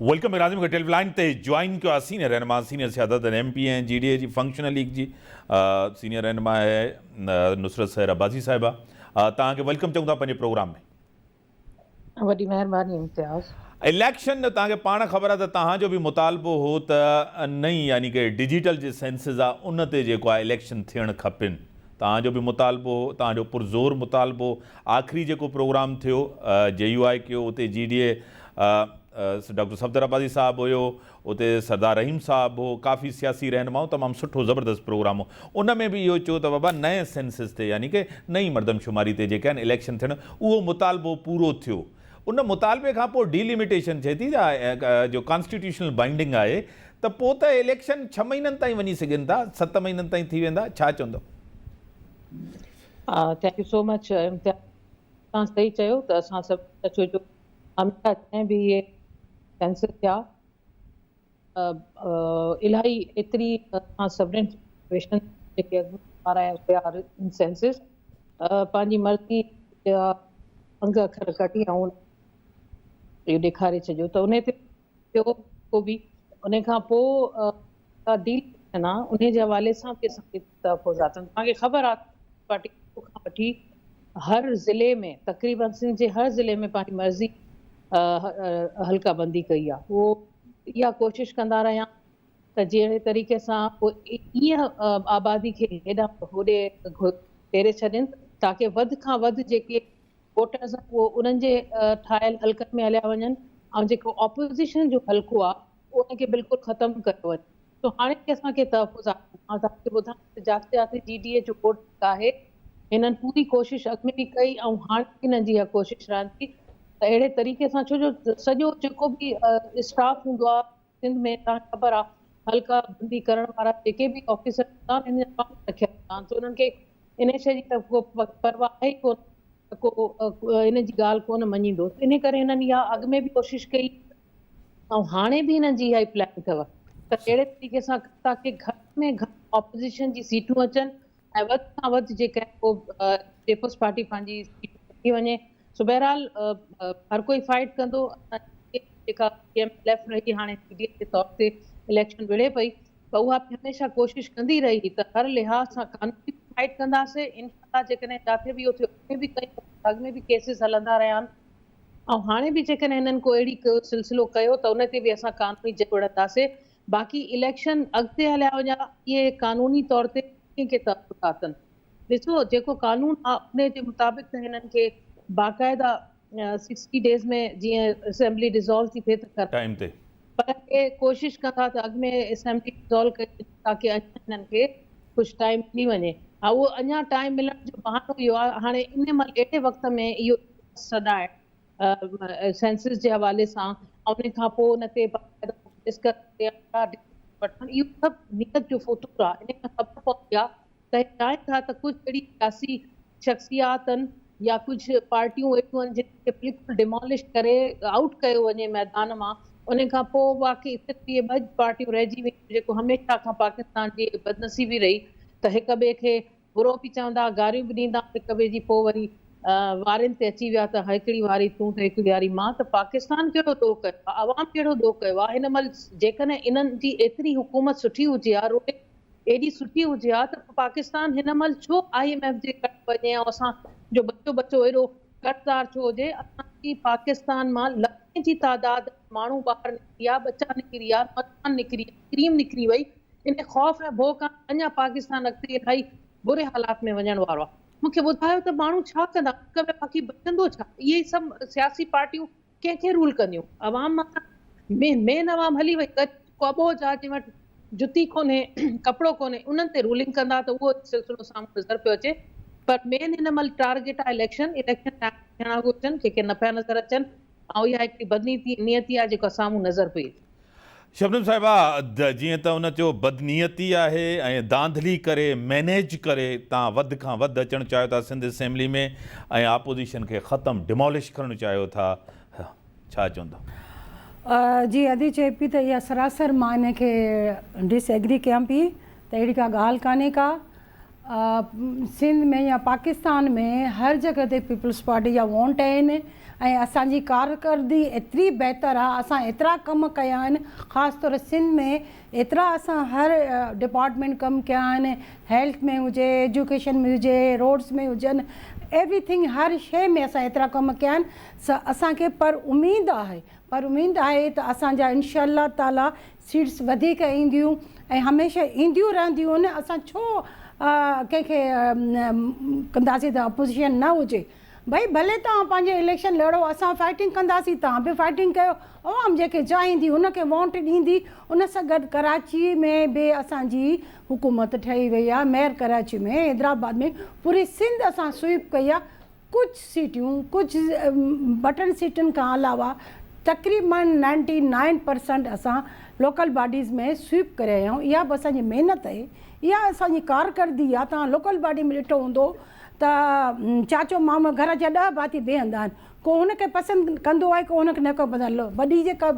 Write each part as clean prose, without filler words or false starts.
Welcome राज़िम के टेलीलाइन ते join किया senior रहनुमा सीनियर सियादत MP हैं GDA जी फंक्शनल लीग जी सीनियर रहनुमा है नुसरत सहर अब्बासी साहिबा तव्हांखे वेलकम चऊं था पंहिंजे प्रोग्राम में। वॾी महिरबानी इम्तियाज़। इलेक्शन तव्हांखे पाण ख़बर आहे त तव्हांजो बि मुतालबो हो त नई यानी कि डिजिटल जे सेंसिस आहे उन ते जेको आहे इलेक्शन थियणु खपनि। तव्हांजो बि मुतालबो हो, तव्हांजो पुरज़ोर मुतालबो। आख़िरी जेको प्रोग्राम थियो JUI कयो, उते GDA डॉक्टर सफदर अब्बासी साहब हुयो, उते सरदार रहीम साहब हो, काफ़ी सियासी रहनुमाऊं, तमामु सुठो ज़बरदस्त प्रोग्राम हो। उन में बि इहो चयो त बाबा नए सेंसिस ते यानी कि नई मर्दमशुमारी ते जेके आहिनि इलेक्शन थियणु उहो मुतालबो पूरो थियो। उन मुतालबे खां पोइ डिलिमिटेशन थिए थी जो कॉन्स्टिट्यूशनल बाइंडिंग आहे त पोइ त इलेक्शन 6 महीननि ताईं वञी सघनि था, 7 महीननि ताईं थी वेंदा, छा चवंदो? थैंक यू सो मच इम्तियाज़। तव्हां सही चयो त असां सभु छो जो अमेरिका में बि इहे सेंसिस थिया इलाही एतिरी असां सभिनीनि सिचुएशन जेके वारा सेंसिस पंहिंजी मर्ज़ी जा अंग अखर कढी ऐं इहो ॾेखारे छॾियो त उन ते ॿियो को बि उन खां पोइ डील आहे उन जे हवाले सां बि असांखे तहफ़ुज़ात तव्हांखे ख़बर आहे पार्टी खां वठी हर ज़िले में तक़रीबन सिंध जे हर ज़िले में पंहिंजी मर्ज़ी हल्का बंदी कई आहे। उहो इहा कोशिशि कंदा रहिया त जहिड़े तरीक़े सां पोइ ईअं आबादी खे हेॾां होॾे फेरे छॾनि ताकी वधि खां वधि जेके वोटर्स आहिनि उहो उन्हनि जे ठाहियल हल्कनि में हलिया वञनि ऐं जेको ऑपोज़िशन जो हल्को आहे उनखे बिल्कुलु ख़तमु कयो वञे। तो हाणे असांखे तहफ़ुज़ात मां तव्हांखे ॿुधायां जाते जाते GDA जो कोर्ट आहे हिननि पूरी कोशिशि अॻु में बि कई ऐं हाणे हिननि जी इहा कोशिशि रहनि थी त अहिड़े तरीक़े सां छो जो सॼो जेको बि स्टाफ हूंदो आहे सिंध में तव्हांखे ख़बर आहे हल्का बंदी करण वारा जेके बि ऑफिसर रखिया आहिनि त उन्हनि खे इन शइ जी त को परवाह आहे ई कोन, को इन जी ॻाल्हि कोन मञींदो। इन करे हिननि इहा अॻु में बि कोशिशि कई ऐं हाणे बि हिननि जी इहा ई प्लान अथव त अहिड़े तरीक़े सां ताकी घटि में घटि ऑपोज़िशन जी सीटूं अचनि ऐं वधि खां वधि जेका को पीपल्स पार्टी पंहिंजी सीट वठी वञे। सो बहरहाल हर कोई फाइट कंदो। जेका लेफ्ट रही हाणे GDA जे तौर ते इलेक्शन विढ़े पई त उहा हमेशह कोशिशि कंदी रही त हर लिहाज़ सां कानूनी फाइट कंदासीं। इनशाला जेकॾहिं जिथे बि इहो थियो उते बि कई अॻु में बि केसिस हलंदा रहिया आहिनि ऐं हाणे बि जेकॾहिं हिननि को अहिड़ी सिलसिलो कयो त उन ते बि असां कानूनी जंग विढ़ंदासीं। बाक़ी इलेक्शन अॻिते हलिया वञा इहे कानूनी तौर ते कंहिंखे तहफ़ुज़ात आहिनि। ॾिसो जेको कानून आहे उन जे मुताबिक़ त हिननि खे बाक़ाइदा 60 डेज़ में जीअं असेंबली डिज़ोल्व थी थिए त टाइम ते पर के कोशिशि कंदा त अॻु में असेंबली डिज़ोल्व कई ताकी हिननि खे कुझु टाइम मिली वञे। हा उहो अञा टाइम मिलण जो बहानो इहो आहे हाणे इन महिल एॾे वक़्त में इहो सॾाए सेंसिस जे हवाले सां ऐं उन खां पोइ उन ते वठणु इहो सभु नियत जो फतूर आहे। इन खां ख़बर पवंदी आहे त चाहिनि था त कुझु अहिड़ी सियासी शख़्सियात आहिनि या कुझु पार्टियूं अहिड़ियूं आहिनि जिनखे बिल्कुलु डिमोलिश करे आउट कयो वञे मैदान मां। उन खां पोइ बाक़ी इहे ॿ पार्टियूं रहिजी वेयूं जेको हमेशह खां पाकिस्तान जी बदनसीबी रही त हिक ॿिए खे बुरो बि चवंदा गारियूं बि ॾींदा हिक ॿिए जी पोइ वरी वारनि ते अची विया त हिकिड़ी वारी तूं त हिकिड़ी वारी मां त पाकिस्तान कहिड़ो दो कयो आहे, आवाम कहिड़ो दो कयो आहे। हिन महिल जेकॾहिं इन्हनि जी एतिरी हुकूमत सुठी हुजे हा रोटी एॾी सुठी हुजे हा त पाकिस्तान हिन महिल छो IMF जे कट वञे ऐं असांजो बच्चो एॾो कटदार छो हुजे। असांजी पाकिस्तान मां लखें जी तादाद माण्हू ॿाहिरि निकिरी आहे, बचा निकिरी आहे, मकान निकिरी क्रीम निकिरी वई। इन ख़ौफ़ ऐं भउ खां अञा पाकिस्तान अॻिते इलाही बुरे हालात में वञण वारो आहे। मूंखे ॿुधायो त माण्हू छा कंदा बाक़ी बचंदो छा? इहे सभु सियासी पार्टियूं कंहिंखे रूल कंदियूं? अवाम मेन अवाम हली वई कबो जा जंहिं वटि जुती कोन्हे कपिड़ो कोन्हे उन्हनि ते रूलिंग कंदा त उहो सिलसिलो साम्हूं नज़र पियो अचे। पर मेन हिन महिल टारगेट आहे इलेक्शन थियणा घुरिजनि कंहिंखे न पिया नज़र अचनि ऐं इहा हिकिड़ी बदनीयती आहे जेको साम्हूं नज़र पई। शबनम साहिबा जीअं त उन चयो बदनीयती आहे ऐं धांधली करे मैनेज करे तव्हां वधि खां वधि अचणु चाहियो था सिंध असेंबली में ऐं आपोज़िशन खे ख़तमु डिमोलिश करणु चाहियो था, छा चवंदा? जी अदी चए पई त इहा सरासर मां हिन खे डिसएग्री कयां पई त अहिड़ी का ॻाल्हि कान्हे का। सिंध में या पाकिस्तान में हर जगह ते पीपल्स पार्टी जा वोट आहिनि ऐं असांजी कारकर्दी एतिरी बहितर आहे, असां एतिरा कम कया आहिनि, ख़ासि तौर सिंध में एतिरा असां हर डिपार्टमेंट कम कया आहिनि, हेल्थ में हुजे, एजुकेशन में हुजे, रोड्स में हुजनि, एवरीथिंग हर शइ में असां एतिरा कम कया आहिनि। असांखे पर उमेद आहे त असांजा इंशाअल्लाह ताला सीट्स वधीक ईंदियूं ऐं हमेशह ईंदियूं रहंदियूं आहिनि। असां छो कंहिंखे कंदासीं त अपोज़िशन न हुजे, भई भले तव्हां पंहिंजे इलेक्शन लड़ो, असां फाइटिंग कंदासीं, तव्हां बि फाइटिंग कयो, अवाम जेके चाहींदी उनखे वोट ॾींदी। उन सां गॾु कराची में बि असांजी हुकूमत ठही वई आहे, मेयर कराची में, हैदराबाद में, पूरी सिंध असां स्वीप कई आहे। कुझु सीटियूं, कुझु बटन सीटुनि खां अलावा तक़रीबन 99% असां लोकल बॉडीज़ में स्वीप करे आया आहियूं। इहा बि असांजी महिनत आहे, इहा असांजी कारकर्दी आहे। तव्हां लोकल बॉडी में ॾिठो हूंदो त चाचो मामा घर जा 10 भाती बीहंदा आहिनि, को हुनखे पसंदि कंदो आहे, को हुनखे न को पसंदि। वॾी जेका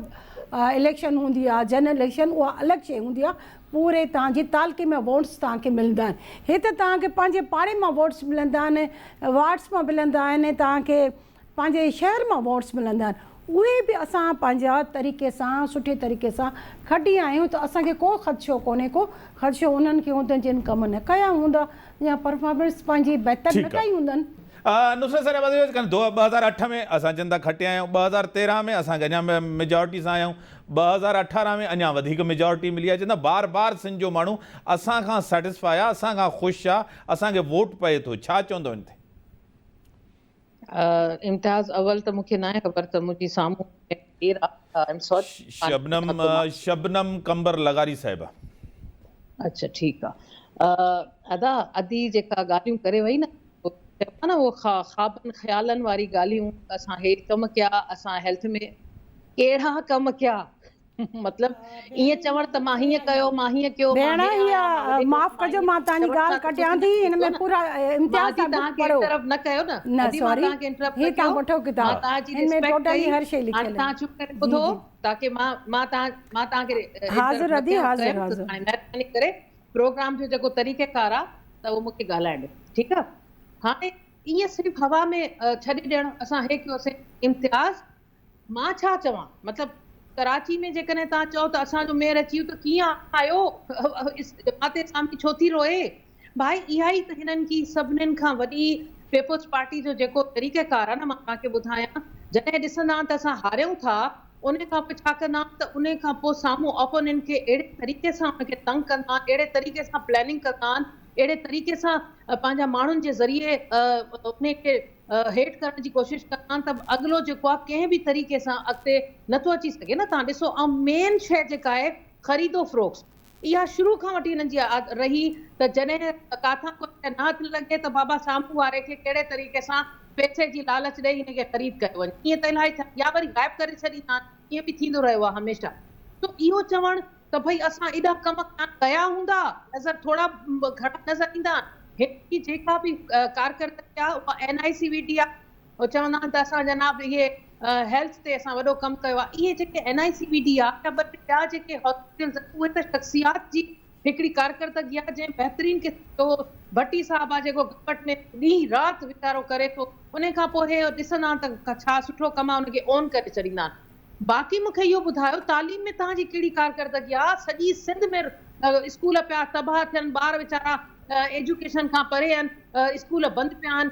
इलेक्शन हूंदी आहे, जनरल इलेक्शन, उहा अलॻि शइ हूंदी आहे। पूरे तव्हांजी तालके में वोट्स तव्हांखे मिलंदा आहिनि। हे त तव्हांखे पंहिंजे पाड़े मां वोट्स मिलंदा आहिनि, वार्ड्स मां मिलंदा आहिनि, तव्हांखे पंहिंजे शहर मां वोट्स मिलंदा आहिनि। उहे बि असां पंहिंजा तरीक़े सां, सुठे तरीक़े सां खटी आहियूं। त असांखे को ख़दशो कोन्हे, को ख़दशो उन्हनि खे हूंदनि जिन कम न कया हूंदा या परफॉर्मेंस पंहिंजी बहितर न कई हूंदनि। नुसरत सर 2008 में असां चंदा खटिया आहियूं, 2013 में असांखे अञा मेजॉरिटी सां आहियूं, 2018 में अञा वधीक मेजॉरिटी मिली आहे। चवंदा बार बार सिंध जो माण्हू असांखां सेटिस्फाई आहे, असांखां ख़ुशि आहे, असांखे वोट पए थो। छा चवंदो इन ते? इम्तियाज़, अवल त मूंखे न आहे ख़बर त मुंहिंजी साम्हूं शबनम कंबर लगारी साहिबा। अच्छा, ठीकु आहे। अदा अदी जेका ॻाल्हियूं करे वई न, चइबो न, उहो ख़्वाबनि ख़्यालनि वारी ॻाल्हियूं, असां हे कम कया, असां हेल्थ में कहिड़ा कम कया, मतलब ईअं चवण त मां हीअं कयो, मां हीअं कयो। भेण, इहा माफ़ कजो, मां तव्हांजी ॻाल्हि कटियां थी, हिन में पूरा इम्तियाज़ तव्हांखे इंटरप्ट न कयो न, न सॉरी, तव्हांखे इंटरप्ट ही तव्हां वठो किताब, हिन में टोटली हर शइ लिखियल आहे। तव्हां चुप करे ॿुधो, ताकि मां तव्हांखे हाज़िर अदी, हाज़िर महिरबानी करे प्रोग्राम जो जेको तरीक़ेकार आहे त उहो मूंखे ॻाल्हाइण ॾियो, ठीकु आहे। हाणे ईअं सिर्फ़ु हवा में छॾे ॾियणु असां हे कयोसीं। इम्तियाज़, मां छा चवां, मतिलबु कराची में जेकॾहिं तव्हां चओ त असांजो मेयर अची वियो त कीअं आयो, माते साम्हूं छो थी रोए? भाई इहा ई त हिननि की सभिनीनि खां वॾी पीपल्स पार्टी जो जेको तरीक़ेकार आहे न, मां तव्हांखे ॿुधायां, जॾहिं ॾिसंदा त असां हारियूं था, उन खां पोइ छा कंदा त उन खां पोइ साम्हूं ओपोनेंट खे अहिड़े तरीक़े सां उनखे तंग कंदा आहिनि, अहिड़े तरीक़े सां प्लैनिंग कंदा आहिनि, अहिड़े तरीक़े सां पंहिंजा माण्हुनि जे ज़रिए उनखे हेठ करण जी कोशिशि कंदा आहिनि त अॻिलो जेको आहे कंहिं बि तरीक़े सां अॻिते नथो अची सघे न। तव्हां ॾिसो, ऐं मेन शइ जेका आहे ख़रीदो फ़रोख्त, इहा शुरू खां वठी हिननि जी रही त जॾहिं काथां कोई न लॻे त बाबा साम्हूं वारे खे कहिड़े तरीक़े सां पैसे जी लालच ॾेई हिनखे ख़रीद कयो वञे। ईअं त इलाही या वरी गाइब करे छॾींदा आहिनि, ईअं बि थींदो रहियो आहे हमेशह। त इहो चवणु त भई असां एॾा कम कया हूंदा, नज़र थोरा घणा नज़र ईंदा आहिनि। हिनजी जेका बि कारकर्दगी आहे उहा NICVT आहे, उहो चवंदा आहिनि त असां जनाब इहे हेल्थ ते असां वॾो कमु कयो आहे। इहे जेके NICVT आहे या ॿिया जेके हॉस्पिटल्स, उहे त शख़्सियात जी हिकिड़ी कारकर्दगी आहे जंहिं बहितरीन क़िस्म भट्टी साहब आहे जेको गवर्नमेंट में ॾींहुं राति वीचारो करे थो, उन खां पोइ हे ॾिसंदा त छा सुठो कमु आहे, उनखे ऑन करे छॾींदा आहिनि। बाक़ी मूंखे इहो ॿुधायो, तालीम में तव्हांजी कहिड़ी कारकर्दगी आहे? सॼी सिंध में स्कूल पिया तबाह थियनि, ॿार वीचारा एजुकेशन खां परे आहिनि, स्कूल बंदि पिया आहिनि,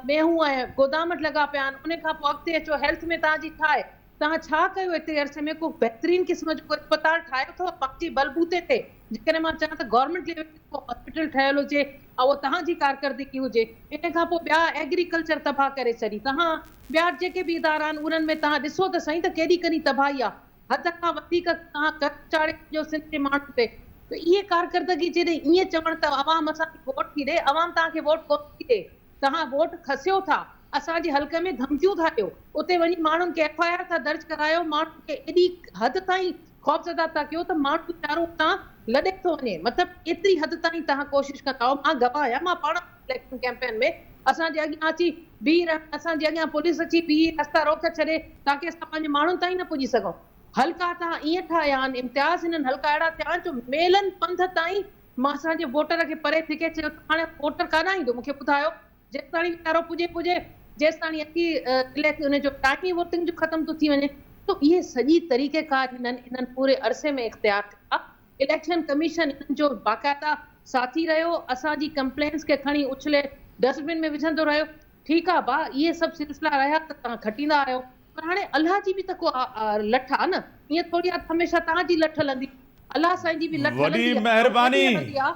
मेहूं ऐं गोदामट लॻा पिया आहिनि। उन खां पोइ अॻिते अचो, हेल्थ में तव्हांजी छा आहे? तव्हां छा कयो एतिरे अरसे में? को बहितरीन क़िस्म जो अस्पताल ठाहियो अथव पंहिंजी बलबूते ते? जेकॾहिं मां चवां त गवर्नमेंट लेवल ते हॉस्पिटल ठहियल हुजे ऐं उहो तव्हांजी कारकर्दगी हुजे। इन खां पोइ ॿिया एग्रीकल्चर तबाह करे छॾी तव्हां, ॿिया जेके बि इदारा आहिनि उन्हनि में तव्हां ॾिसो त सही त केॾी केॾी तबाही आहे। हद खां वधीक तव्हां कर चाढ़े जो सिंध जे माण्हुनि ते। त इहे कारकर्दगी जॾहिं ईअं चवण त अवाम असांखे वोट थी ॾे, अवाम तव्हांखे वोट कोन थी ॾे, तव्हां वोट खसियो था, असांजे हल्के में धमकियूं था ॾियो, उते वञी माण्हुनि खे FIR था दर्ज करायो, माण्हुनि खे एॾी हद ताईं ख़ौफ़ज़दा था कयो त माण्हू वीचारो उतां लॾे थो वञे। मतिलबु एतिरी हद ताईं तव्हां कोशिशि कंदा आहियो। मां गवाह आहियां, मां पाण इलेक्शन कैंपेन में असांजे अॻियां अची बीह रहनि, असांजे अॻियां पुलिस अची बीह रस्ता रोक छॾे ताकी असां पंहिंजे माण्हुनि ताईं न पुॼी सघूं। हल्का तव्हां ईअं ठाहिया आहिनि, इम्तियाज़ हिननि हल्का अहिड़ा थिया आहिनि जो मेलनि पंध ताईं मां असांजे वोटर खे परे थी करे चयो हाणे वोटर कान ईंदो, मूंखे ॿुधायो जेसिताणी वीचारो पुॼे जेसिताणी अची उनजो टाइम वोटिंग जो ख़तम थो थी वञे। तो इहे सॼी तरीक़ेकार इन्हनि पूरे अरसे में इख्तियार कया। इलेक्शन कमीशन इन्हनि जो बाक़ाइदा साथी रहियो, असांजी कंप्लेंट्स खे खणी उछले डस्टबिन में विझंदो रहियो। ठीकु आहे भाउ, इहे सभु सिलसिला रहिया त तव्हां खटींदा आहियो, पर हाणे अलाह जी बि त को लठ आहे न, ईअं थोरी आहे हमेशह तव्हांजी लठ हलंदी, अलाह साईं जी बि लठ वॾी हलंदी आहे। महिरबानी। हलंदी आहे।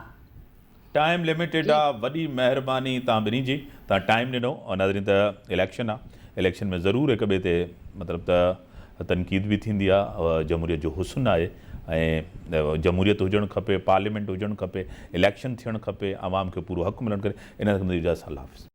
टाइम लिमिटेड आहे, वॾी महिरबानी तव्हां ॿिन्ही जी, तव्हां टाइम ॾिनो। और नाज़रीन त इलेक्शन आहे, इलेक्शन में ज़रूरु हिक ॿिए ते मतिलबु त तनक़ीद बि थींदी आहे। जमहूरियत जो हुस्न आहे ऐं जमहूरियत हुजणु खपे, पार्लियामेंट हुजणु खपे, इलेक्शन थियणु खपे, आवाम खे पूरो हक़ मिलणु खपे। इन मुंहिंजी इजाज़त, अल्लाह हाफ़िज़।